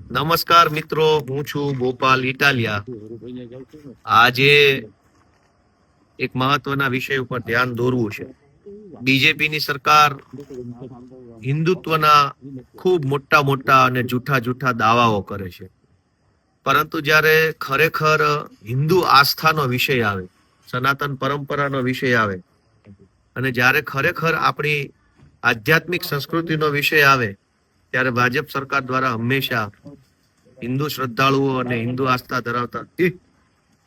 નમસ્કાર મિત્રો, હું છું ગોપાલ ઇટાલિયા. આજે એક મહત્વના વિષય ઉપર ધ્યાન દોરવું છે. બીજેપીની સરકાર હિન્દુત્વના ખૂબ મોટા મોટા અને જૂઠા જૂઠા દાવાઓ કરે છે, પરંતુ જ્યારે ખરેખર હિન્દુ આસ્થાનો વિષય આવે, સનાતન પરંપરાનો વિષય આવે, અને જ્યારે ખરેખર આપણી આધ્યાત્મિક સંસ્કૃતિનો વિષય આવે, ત્યારે ભાજપ સરકાર દ્વારા હંમેશા હિન્દુ શ્રદ્ધાળુઓ અને હિન્દુ આસ્થા ધરાવતા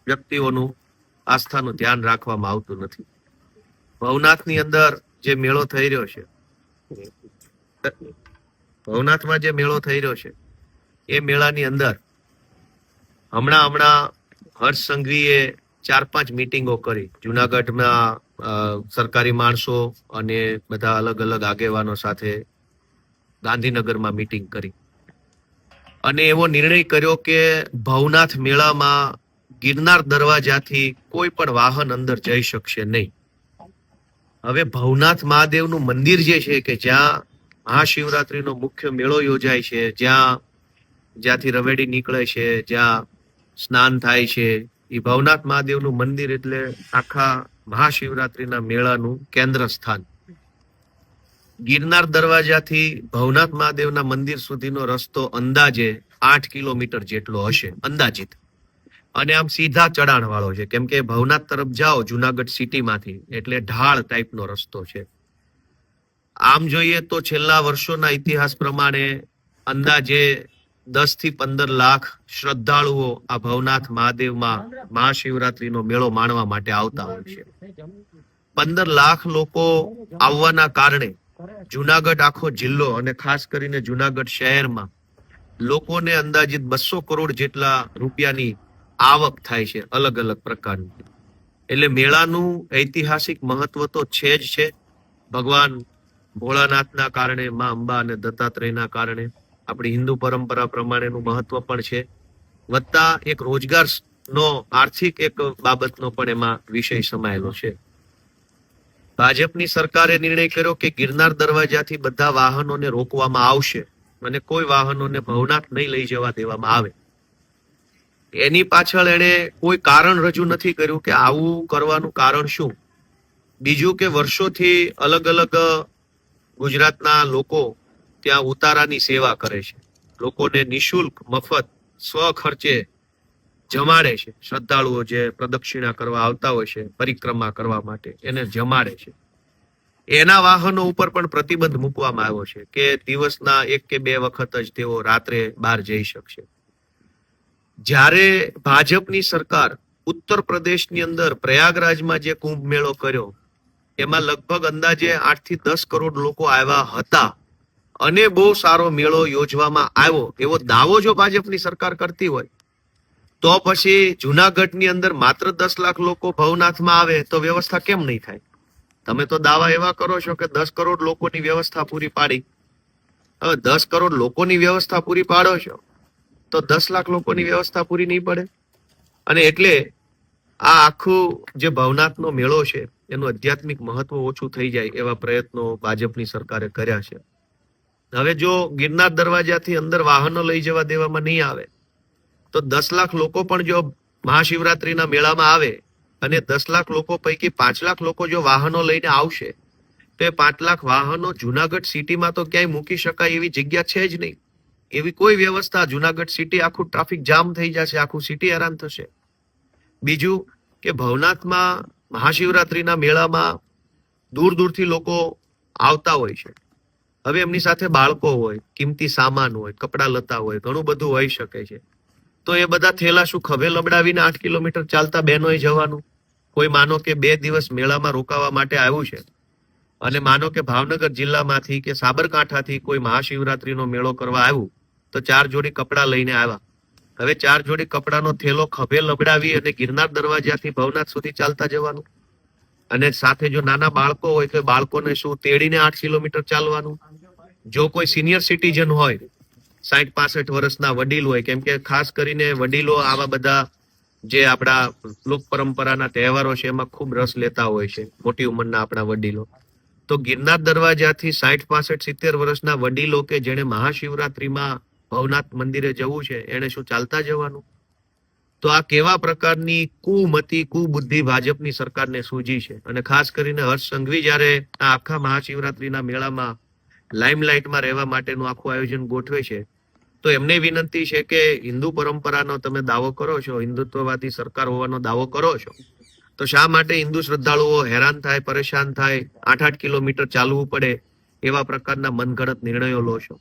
વ્યક્તિઓનું આસ્થાનું ધ્યાન રાખવામાં આવતું નથી. ભવનાથની અંદર જે મેળો થઈ રહ્યો છે, ભવનાથમાં જે મેળો થઈ રહ્યો છે, એ મેળાની અંદર હમણાં હર્ષ સંઘવીએ 4-5 મીટિંગો કરી. જુનાગઢમાં સરકારી માણસો અને બધા અલગ અલગ આગેવાનો સાથે ગાંધીનગરમાં મીટિંગ કરી અને એવો નિર્ણય કર્યો કે ભવનાથ મેળામાં ગિરનાર દરવાજાથી કોઈ પણ વાહન અંદર જઈ શકશે નહીં. હવે ભવનાથ મહાદેવનું મંદિર જે છે, કે જ્યાં મહાશિવરાત્રીનો મુખ્ય મેળો યોજાય છે, જ્યાંથી રવેડી નીકળે છે, જ્યાં સ્નાન થાય છે, એ ભવનાથ મહાદેવનું મંદિર એટલે આખા મહાશિવરાત્રીના મેળાનું કેન્દ્ર સ્થાન. ગિરનાર દરવાજાથી ભવનાથ મહાદેવના મંદિર સુધીનો રસ્તો અંદાજે 8 કિલોમીટર જેટલો હશે, અંદાજિત. અને આમ સીધા ચડાણ વાળો છે, કેમ કે ભવનાથ તરફ જાઓ જુનાગઢ સિટીમાંથી એટલે ઢાળ ટાઈપનો રસ્તો છે. આમ જોઈએ તો છેલ્લા વર્ષોના ઇતિહાસ પ્રમાણે અંદાજે 10 થી 15 લાખ શ્રદ્ધાળુઓ આ ભવનાથ મહાદેવમાં મહાશિવરાત્રીનો મેળો માણવા માટે આવતા હોય છે. 15 લાખ લોકો આવવાના કારણે જુનાગઢ આખો જિલ્લો અને ખાસ કરીને જુનાગઢ શહેરમાં લોકોને અંદાજિત 200 કરોડ જેટલા રૂપિયાની આવક થાય છે, અલગ અલગ પ્રકારની. એટલે મેળાનું ઐતિહાસિક મહત્વ તો છે જ છે. ભગવાન ભોળાનાથના કારણે, મા અંબા અને દત્તાત્રેયના કારણે આપણી હિન્દુ પરંપરા પ્રમાણેનું મહત્વ પણ છે, વત્તા એક રોજગારનો આર્થિક એક બાબતનો પણ એમાં વિષય સમાયેલો છે. ભાજપની સરકારે નિર્ણય કર્યો કે ગિરનાર દરવાજાથી બધા વાહનોને રોકવામાં આવશે અને કોઈ વાહનોને ભવનાથ નહીં લઈ જવા દેવામાં આવે. એની પાછળ એને કોઈ કારણ રજૂ નથી કર્યું કે આવું કરવાનું કારણ શું. બીજું કે વર્ષોથી અલગ અલગ ગુજરાતના લોકો ત્યાં ઉતારાની સેવા કરે છે, લોકોને નિઃશુલ્ક મફત સ્વ ખર્ચે જમાડે છે. શ્રદ્ધાળુઓ જે પ્રદક્ષિણા કરવા આવતા હોય છે પરિક્રમા કરવા માટે, એને જમાડે છે. એના વાહનો ઉપર પણ પ્રતિબંધ મૂકવામાં આવ્યો છે કે દિવસના 1 કે 2 વખત જ તેઓ રાત્રે બહાર જઈ શકશે. જ્યારે ભાજપની સરકાર ઉત્તર પ્રદેશની અંદર પ્રયાગરાજમાં જે કુંભ મેળો કર્યો, એમાં લગભગ અંદાજે 8 થી 10 કરોડ લોકો આવ્યા હતા અને બહુ સારો મેળો યોજવામાં આવ્યો એવો દાવો જો ભાજપની સરકાર કરતી હોય, તો પછી જુનાગઢની અંદર માત્ર 10 લાખ લોકો ભવનાથમાં આવે તો વ્યવસ્થા કેમ નહીં થાય? તમે તો દાવા એવા કરો છો કે 10 કરોડ લોકોની વ્યવસ્થા પૂરી પાડી. હવે 10 કરોડ લોકોની વ્યવસ્થા પૂરી પાડો છો તો 10 લાખ લોકોની વ્યવસ્થા પૂરી નહીં પડે. અને એટલે આ આખું જે ભવનાથનો મેળો છે એનું આધ્યાત્મિક મહત્વ ઓછું થઈ જાય એવા પ્રયત્નો ભાજપની સરકારે કર્યા છે. હવે જો ગિરનાર દરવાજાથી અંદર વાહનો લઈ જવા દેવામાં નહીં આવે તો 10 લાખ લોકો પણ જો મહાશિવરાત્રીના મેળામાં આવે અને 10 લાખ લોકો પૈકી 5 લાખ લોકો જો વાહનો લઈને આવશે તો એ 5 લાખ વાહનો જુનાગઢ સિટીમાં તો ક્યાંય મૂકી શકાય એવી જગ્યા છે જ નહીં. એવી કોઈ વ્યવસ્થા, જુનાગઢ સિટી આખું ટ્રાફિક જામ થઈ જશે, આખું સિટી હેરાન થશે. બીજું કે ભવનાથમાં મહાશિવરાત્રીના મેળામાં દૂર દૂરથી લોકો આવતા હોય છે. હવે એમની સાથે બાળકો હોય, કિંમતી સામાન હોય, કપડા લતા હોય, ઘણું બધું હોઈ શકે છે. તો એ બધા થેલા શું ખભે લબડાવીને 8 કિલોમીટર ચાલતા બહેનોએ જવાનું? કોઈ માનો કે 2 દિવસ મેળામાં રોકાવા માટે આવ્યું છે અને માનો કે ભાવનગર જિલ્લામાંથી કે સાબરકાંઠાથી કોઈ મહાશિવરાત્રીનો મેળો કરવા આવ્યું તો 4 જોડી કપડા લઈને આવ્યા. હવે 4 જોડી કપડાનો થેલો ખભે લબડાવી અને ગિરનાર દરવાજાથી ભવનાથ સુધી ચાલતા જવાનું. અને સાથે જો નાના બાળકો હોય તો બાળકોને શું તેડીને 8 કિલોમીટર ચાલવાનું? જો કોઈ સિનિયર સિટીઝન હોય, 60-65 વર્ષના વડીલ હોય, કેમ કે ખાસ કરીને વડીલો આવા બધા જે આપણા લોક પરંપરાના તહેવારો છે એમાં ખૂબ રસ લેતા હોય છે, મોટી ઉંમરના આપણા વડીલો. તો ગિરનાર દરવાજાથી 60, 65, 70 વર્ષના વડીલો કે જેણે મહાશિવરાત્રીમાં ભવનાથ મંદિરે જવું છે એને શું ચાલતા જવાનું? તો આ કેવા પ્રકારની કુમતી કુબુદ્ધિ ભાજપની સરકારને સૂજી છે. અને ખાસ કરીને હર્ષ સંઘવી જયારે આ આખા મહાશિવરાત્રીના મેળામાં લાઇમલાઇટમાં રહેવા માટેનું આખું આયોજન ગોઠવે છે, તો એમને વિનંતી છે કે હિન્દુ પરંપરાનો તમે દાવો કરો છો, હિન્દુત્વવાદી સરકાર હોવાનો દાવો કરો છો, તો શા માટે હિન્દુ શ્રદ્ધાળુઓ હેરાન થાય, પરેશાન થાય, 8-8 કિલોમીટર ચાલવું પડે, એવા પ્રકારના મનગઢંત નિર્ણયો લો છો?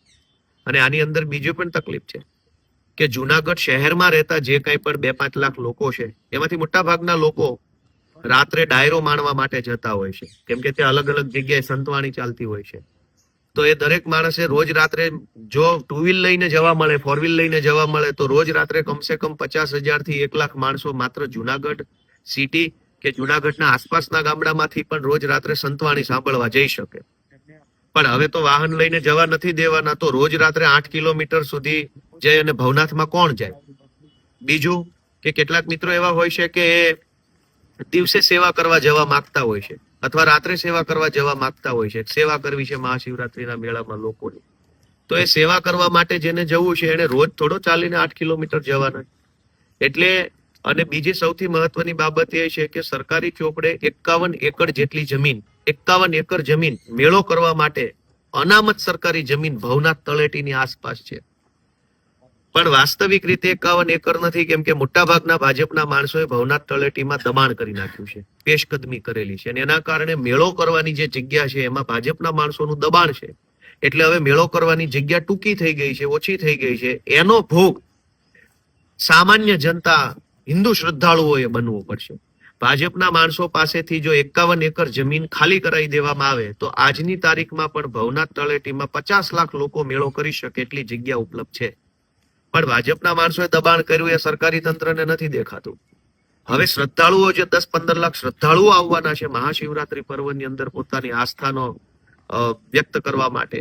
અને આની અંદર બીજી પણ તકલીફ છે કે જુનાગઢ શહેરમાં રહેતા જે કંઈ પણ 2-5 લાખ લોકો છે, એમાંથી મોટા ભાગના લોકો રાત્રે ડાયરો માણવા માટે જતા હોય છે, કેમ કે ત્યાં અલગ અલગ જગ્યાએ સંતવાણી ચાલતી હોય છે. તો એ દરેક માણસે રોજ રાત્રે જો 2 વ્હીલ લઈને જવા મળે, 4 વ્હીલ લઈને જવા મળે, તો રોજ રાત્રે કમસે કમ 50,000 થી 1 લાખ માણસો માત્ર જુનાગઢ સિટી કે જુનાગઢના આસપાસના ગામડામાંથી પણ રોજ રાત્રે સંતવાણી સાંભળવા જઈ શકે. પણ હવે તો વાહન લઈને જવા નથી દેવાના, તો રોજ રાત્રે 8 કિલોમીટર સુધી જઈ અને ભવનાથમાં કોણ જાય? બીજું કે કેટલાક મિત્રો એવા હોય છે કે દિવસે સેવા કરવા જવા માંગતા હોય છે અથવા રાત્રે સેવા કરવા જવા માંગતા હોય છે. સેવા કરવી છે મહાશિવરાત્રીના મેળામાં લોકોની, તો એ સેવા કરવા માટે જેને જવું છે એને રોજ થોડો ચાલીને 8 કિલોમીટર જવાના. એટલે અને બીજી સૌથી મહત્વની બાબત એ છે કે સરકારી ચોપડે 51 એકર જેટલી જમીન, 51 એકર જમીન મેળો કરવા માટે અનામત સરકારી જમીન ભવનાથ તળેટીની આસપાસ છે. પણ વાસ્તવિક રીતે 51 એકર નથી, કેમ કે મોટા ભાગના ભાજપના માણસોએ ભવનાથ તળેટીમાં દબાણ કરી નાખ્યું છે, પેશકદમી કરેલી છે, અને એના કારણે મેળો કરવાની જે જગ્યા છે એમાં ભાજપના માણસોનું દબાણ છે. એટલે હવે મેળો કરવાની જગ્યા ટૂંકી થઈ ગઈ છે, ઓછી થઈ ગઈ છે. એનો ભોગ સામાન્ય જનતા, હિન્દુ શ્રદ્ધાળુઓએ બનવું પડશે. ભાજપના માણસો પાસેથી જો 51 એકર જમીન ખાલી કરાવી દેવામાં આવે તો આજની તારીખમાં પણ ભવનાથ તળેટીમાં 50 લાખ લોકો મેળો કરી શકે એટલી જગ્યા ઉપલબ્ધ છે. પણ ભાજપના માણસોએ દબાણ કર્યું, એ સરકારી તંત્રને નથી દેખાતું. હવે શ્રદ્ધાળુઓ જે 10-15 લાખ શ્રદ્ધાળુઓ આવવાના છે મહાશિવરાત્રી પર્વની અંદર પોતાની આસ્થાનો વ્યક્ત કરવા માટે,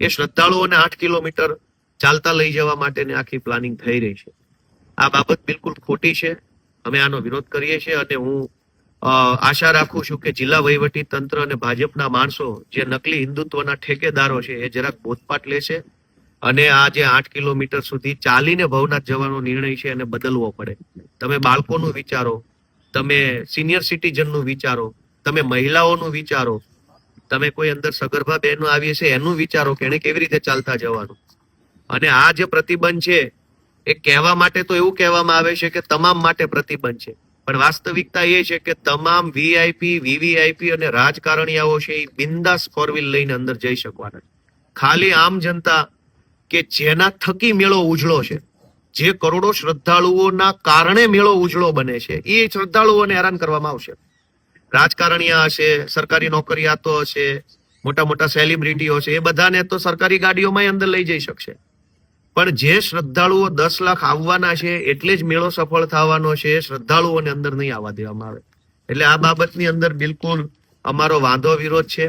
એ શ્રદ્ધાળુઓને 8 કિલોમીટર ચાલતા લઈ જવા માટેની આખી પ્લાનિંગ થઈ રહી છે. આ બાબત બિલકુલ ખોટી છે. અમે આનો વિરોધ કરીએ છીએ અને હું આશા રાખું છું કે જિલ્લા વહીવટી તંત્ર અને ભાજપના માણસો જે નકલી હિન્દુત્વના ઠેકેદારો છે એ જરાક બોધપાઠ લેશે અને આ જે 8 કિલોમીટર સુધી ચાલીને ભવનાથ જવાનો નિર્ણય છે એને બદલવો પડે. તમે બાળકોનું વિચારો, તમે સિનિયર સિટીઝનનું વિચારો, તમે મહિલાઓનું વિચારો, તમે કોઈ અંદર સગર્ભા બહેનો આવી છે એનું વિચારો કે એને કેવી રીતે ચાલતા જવાનું. અને આ જે પ્રતિબંધ છે એ કહેવા માટે તો એવું કહેવામાં આવે છે કે તમામ માટે પ્રતિબંધ છે, પણ વાસ્તવિકતા એ છે કે તમામ વીઆઈપી, વીવીઆઈપી અને રાજકારણીયાઓ છે એ બિંદાસ 4 વ્હીલ લઈને અંદર જઈ શકવાના. ખાલી આમ જનતા કે જેના થકી મેળો ઉજળો છે, જે કરોડો શ્રદ્ધાળુઓના કારણે મેળો ઉજળો બને છે, એ શ્રદ્ધાળુઓને હેરાન કરવામાં આવશે. રાજકારણીયા હશે, સરકારી નોકરિયાતો હશે, મોટા મોટા સેલિબ્રિટીઓ છે, એ બધાને તો સરકારી ગાડીઓમાં અંદર લઈ જઈ શકશે. પણ જે શ્રદ્ધાળુઓ 10 લાખ આવવાના છે એટલે જ મેળો સફળ થવાનો છે, એ શ્રદ્ધાળુઓને અંદર નહીં આવવા દેવામાં આવે. એટલે આ બાબતની અંદર બિલકુલ અમારો વાંધો વિરોધ છે.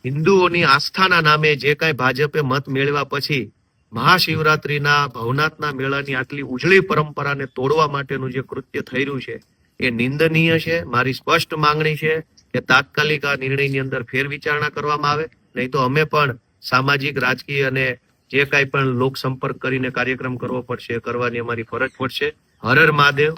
હિન્દુઓની આસ્થાના નામે જે કાંઈ ભાજપે મત મેળવ્યા પછી મહાશિવરાત્રીના ભવનાથના મેળાની આટલી ઉજળી પરંપરાને તોડવા માટેનું જે કૃત્ય થઈ રહ્યું છે એ નિંદનીય છે. મારી સ્પષ્ટ માંગણી છે કે તાત્કાલિક આ નિર્ણયની અંદર ફેરવિચારણા કરવામાં આવે, નહીં તો અમે પણ સામાજિક, રાજકીય અને જે કાંઈ પણ લોક સંપર્ક કરીને કાર્યક્રમ કરવો પડશે એ કરવાની અમારી ફરજ પડશે. હર હર મહાદેવ.